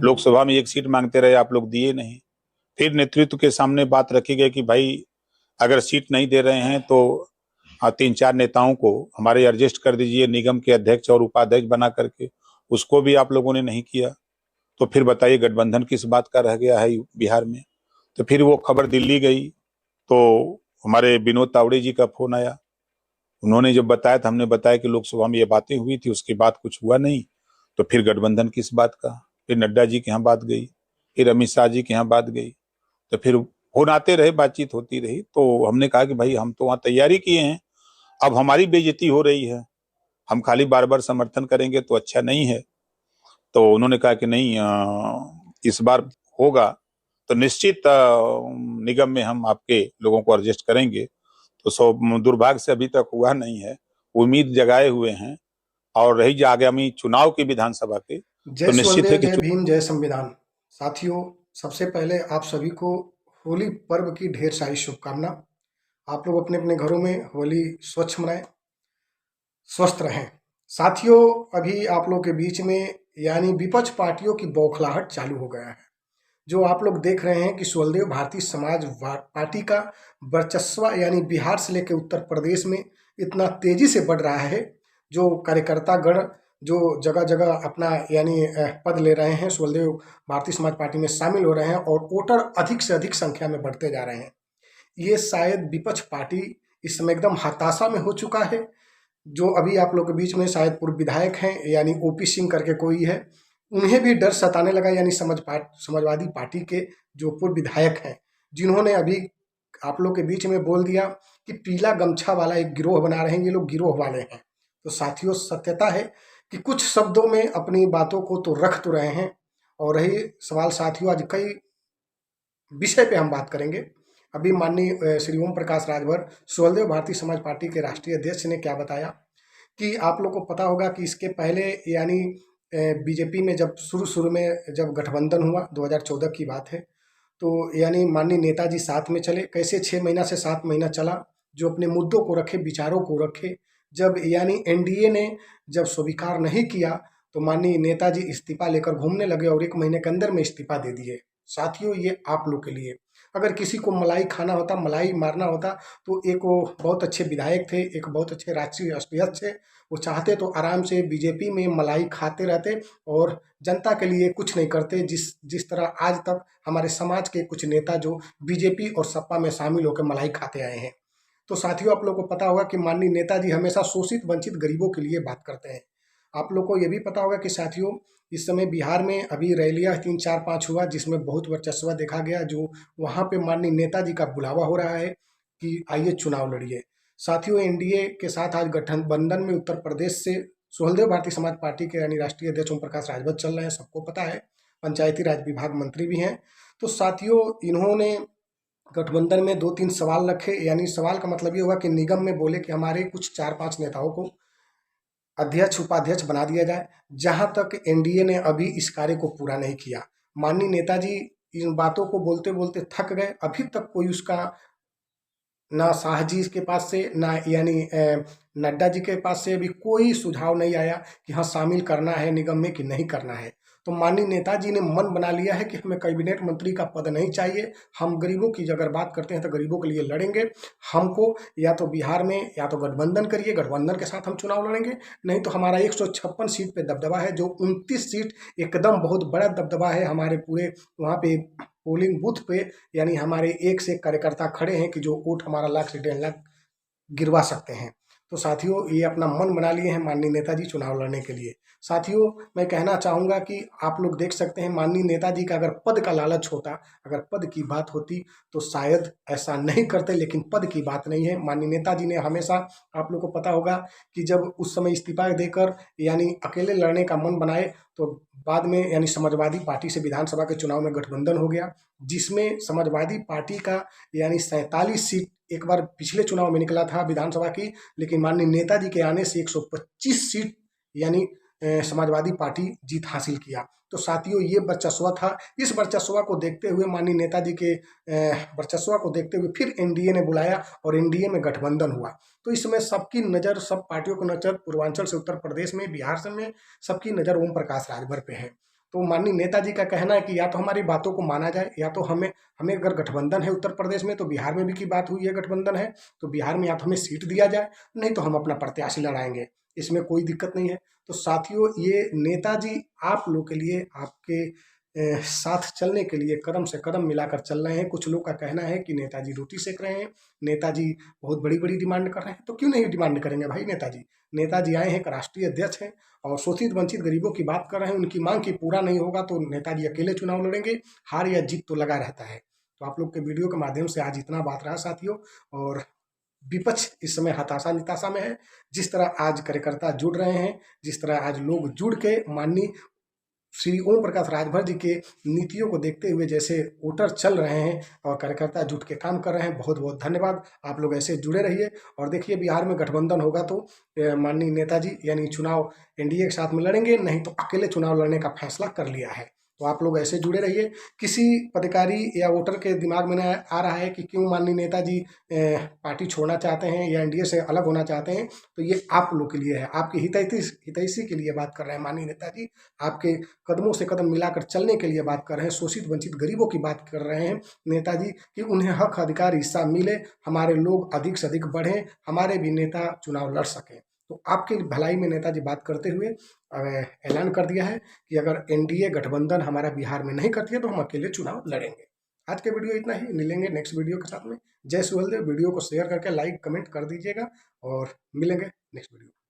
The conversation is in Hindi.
लोकसभा में एक सीट मांगते रहे, आप लोग दिए नहीं। फिर नेतृत्व के सामने बात रखी गई कि भाई अगर सीट नहीं दे रहे हैं तो 3-4 नेताओं को हमारे एडजस्ट कर दीजिए निगम के अध्यक्ष और उपाध्यक्ष बना करके, उसको भी आप लोगों ने नहीं किया। तो फिर बताइए गठबंधन किस बात का रह गया है बिहार में। तो फिर वो खबर दिल्ली गई तो हमारे विनोद तावड़े जी का फोन आया। उन्होंने जब बताया तो हमने बताया कि लोकसभा में ये बातें हुई थी, उसके बाद कुछ हुआ नहीं। तो फिर गठबंधन किस बात का। फिर नड्डा जी के यहाँ बात गई, फिर अमित शाह जी के यहाँ बात गई। तो फिर फोन आते रहे, बातचीत होती रही। तो हमने कहा कि भाई हम तो वहाँ तैयारी किए हैं, अब हमारी बेइज्जती हो रही है, हम खाली बार बार समर्थन करेंगे तो अच्छा नहीं है। तो उन्होंने कहा कि नहीं, इस बार होगा तो निश्चित निगम में हम आपके लोगों को एडजस्ट करेंगे। तो दुर्भाग्य से अभी तक हुआ नहीं है। उम्मीद जगाए हुए हैं। और रही आगामी चुनाव की विधानसभा के, जय तो निश्चित सुखदेव, है कि जय भीम, जय संविधान। साथियों, सबसे पहले आप सभी को होली पर्व की ढेर सारी शुभकामना। आप लोग अपने अपने घरों में होली स्वच्छ मनाएं, स्वस्थ रहें। साथियों, अभी आप लोग के बीच में यानी विपक्ष पार्टियों की बौखलाहट चालू हो गया है। जो आप लोग देख रहे हैं कि सुखदेव भारतीय समाज पार्टी का वर्चस्व यानी बिहार से लेकर उत्तर प्रदेश में इतना तेजी से बढ़ रहा है। जो कार्यकर्ता गण जो जगह जगह अपना यानी पद ले रहे हैं, सुखदेव भारतीय समाज पार्टी में शामिल हो रहे हैं और वोटर अधिक से अधिक संख्या में बढ़ते जा रहे हैं। ये शायद विपक्ष पार्टी इस समय एकदम हताशा में हो चुका है। जो अभी आप लोग के बीच में शायद पूर्व विधायक हैं यानी ओपी सिंह करके कोई है, उन्हें भी डर सताने लगा। यानी समाजवादी पार्टी के जो पूर्व विधायक हैं, जिन्होंने अभी आप लोग के बीच में बोल दिया कि पीला गमछा वाला एक गिरोह बना रहे हैं, ये लोग गिरोह वाले हैं। तो साथियों, सत्यता है कि कुछ शब्दों में अपनी बातों को तो रख तो रहे हैं। और रही सवाल साथियों, आज कई विषय पे हम बात करेंगे। अभी माननीय श्री ओम प्रकाश राजभर, सुखदेव भारतीय समाज पार्टी के राष्ट्रीय अध्यक्ष ने क्या बताया कि आप लोग को पता होगा कि इसके पहले यानी बीजेपी में जब शुरू में जब गठबंधन हुआ 2014 की बात है, तो यानी माननीय नेताजी साथ में चले। कैसे 6 महीना से 7 महीना चला, जो अपने मुद्दों को रखे, विचारों को रखे। जब यानी एनडीए ने जब स्वीकार नहीं किया तो माननीय नेताजी इस्तीफा लेकर घूमने लगे और 1 महीने के अंदर में इस्तीफा दे दिए। साथियों, ये आप लोग के लिए, अगर किसी को मलाई खाना होता, मलाई मारना होता, तो एक वो बहुत अच्छे विधायक थे, एक बहुत अच्छे राष्ट्रीय अध्यक्ष थे, वो चाहते तो आराम से बीजेपी में मलाई खाते रहते और जनता के लिए कुछ नहीं करते। जिस तरह आज तक हमारे समाज के कुछ नेता जो बीजेपी और सपा में शामिल होकर मलाई खाते आए हैं। तो साथियों, आप लोग को पता होगा कि माननीय नेताजी हमेशा शोषित वंचित गरीबों के लिए बात करते हैं। आप लोग को ये भी पता होगा कि साथियों, इस समय बिहार में अभी रैलियां 3-4-5 हुआ, जिसमें बहुत वर्चस्व देखा गया। जो वहां पे माननीय नेताजी का बुलावा हो रहा है कि आइए चुनाव लड़िए। साथियों, एनडीए के साथ आज गठबंधन में उत्तर प्रदेश से सुखदेव भारतीय समाज पार्टी के यानी राष्ट्रीय अध्यक्ष ओम प्रकाश राजभर चल रहे हैं, सबको पता है। पंचायती राज विभाग मंत्री भी हैं। तो साथियों, इन्होंने गठबंधन में 2-3 सवाल रखे। यानी सवाल का मतलब ये हुआ कि निगम में बोले कि हमारे कुछ 4-5 नेताओं को अध्यक्ष उपाध्यक्ष बना दिया जाए, जहां तक एनडीए ने अभी इस कार्य को पूरा नहीं किया। माननीय नेताजी इन बातों को बोलते बोलते थक गए, अभी तक कोई उसका ना शाह जी के पास से ना यानी नड्डा जी के पास से अभी कोई सुझाव नहीं आया कि हाँ शामिल करना है निगम में कि नहीं करना है। तो माननीय नेताजी ने मन बना लिया है कि हमें कैबिनेट मंत्री का पद नहीं चाहिए, हम गरीबों की अगर बात करते हैं तो गरीबों के लिए लड़ेंगे। हमको या तो बिहार में या तो गठबंधन करिए, गठबंधन के साथ हम चुनाव लड़ेंगे, नहीं तो हमारा 156 सीट पे दबदबा है, जो 29 सीट एकदम बहुत बड़ा दबदबा है हमारे पूरे वहाँ पे पोलिंग बूथ पे। यानी हमारे एक से एक कार्यकर्ता खड़े हैं कि जो वोट हमारा 1 लाख से 1.5 लाख गिरवा सकते हैं। तो साथियों, ये अपना मन बना लिए हैं माननीय नेताजी चुनाव लड़ने के लिए। साथियों, मैं कहना चाहूँगा कि आप लोग देख सकते हैं, माननीय नेताजी का अगर पद का लालच होता, अगर पद की बात होती तो शायद ऐसा नहीं करते, लेकिन पद की बात नहीं है। माननीय नेताजी ने हमेशा, आप लोग को पता होगा कि जब उस समय इस्तीफा देकर यानी अकेले लड़ने का मन बनाए, तो बाद में यानी समाजवादी पार्टी से विधानसभा के चुनाव में गठबंधन हो गया, जिसमें समाजवादी पार्टी का यानी 47 सीट एक बार पिछले चुनाव में निकला था विधानसभा की, लेकिन माननीय नेताजी के आने से 125 सीट यानी समाजवादी पार्टी जीत हासिल किया। तो साथियों, ये वर्चस्व था। इस वर्चस्व को देखते हुए, माननीय नेताजी के वर्चस्व को देखते हुए फिर एनडीए ने बुलाया और एनडीए में गठबंधन हुआ। तो इसमें सबकी नज़र, सब पार्टियों की नज़र पूर्वांचल से उत्तर प्रदेश में, बिहार से में सबकी नज़र ओम प्रकाश राजभर पे है। तो माननीय नेताजी का कहना है कि या तो हमारी बातों को माना जाए, या तो हमें हमें अगर गठबंधन है उत्तर प्रदेश में, तो बिहार में भी की बात हुई है गठबंधन है, तो बिहार में या तो हमें सीट दिया जाए, नहीं तो हम अपना प्रत्याशी लड़ाएंगे, इसमें कोई दिक्कत नहीं है। तो साथियों, ये नेताजी आप लोग के लिए, आपके साथ चलने के लिए कदम से कदम मिलाकर चल रहे हैं। कुछ लोग का कहना है कि नेताजी रोटी सेक रहे हैं, नेताजी बहुत बड़ी बड़ी डिमांड कर रहे हैं। तो क्यों नहीं डिमांड करेंगे भाई नेताजी? नेताजी आए हैं, एक राष्ट्रीय अध्यक्ष हैं और शोषित वंचित गरीबों की बात कर रहे हैं। उनकी मांग की पूरा नहीं होगा तो नेताजी अकेले चुनाव लड़ेंगे, हार या जीत तो लगा रहता है। तो आप लोग के वीडियो के माध्यम से आज इतना बात रहा साथियों। और विपक्ष इस समय हताशा निताशा में है। जिस तरह आज कार्यकर्ता जुड़ रहे हैं, जिस तरह आज लोग जुड़ के माननीय श्री ओम प्रकाश राजभर जी के नीतियों को देखते हुए जैसे वोटर चल रहे हैं और कार्यकर्ता जुट के काम कर रहे हैं, बहुत बहुत धन्यवाद। आप लोग ऐसे जुड़े रहिए। और देखिए, बिहार में गठबंधन होगा तो माननीय नेताजी यानी चुनाव एनडीए के साथ में लड़ेंगे, नहीं तो अकेले चुनाव लड़ने का फैसला कर लिया है। तो आप लोग ऐसे जुड़े रहिए। किसी पदाधिकारी या वोटर के दिमाग में न आ रहा है कि क्यों माननीय नेताजी पार्टी छोड़ना चाहते हैं या एनडीए से अलग होना चाहते हैं, तो ये आप लोग के लिए है, आपकी हितैषी के लिए बात कर रहे हैं माननीय नेताजी। आपके कदमों से कदम मिलाकर चलने के लिए बात कर रहे हैं, शोषित वंचित गरीबों की बात कर रहे हैं नेताजी कि उन्हें हक अधिकार हिस्सा मिले, हमारे लोग अधिक से अधिक बढ़ें, हमारे भी नेता चुनाव लड़ सकें। तो आपकी भलाई में नेताजी बात करते हुए ऐलान कर दिया है कि अगर एनडीए गठबंधन हमारा बिहार में नहीं करती है तो हम अकेले चुनाव लड़ेंगे। आज के वीडियो इतना ही, मिलेंगे नेक्स्ट वीडियो के साथ में। जय सुहेलदेव। वीडियो को शेयर करके लाइक कमेंट कर दीजिएगा और मिलेंगे नेक्स्ट वीडियो।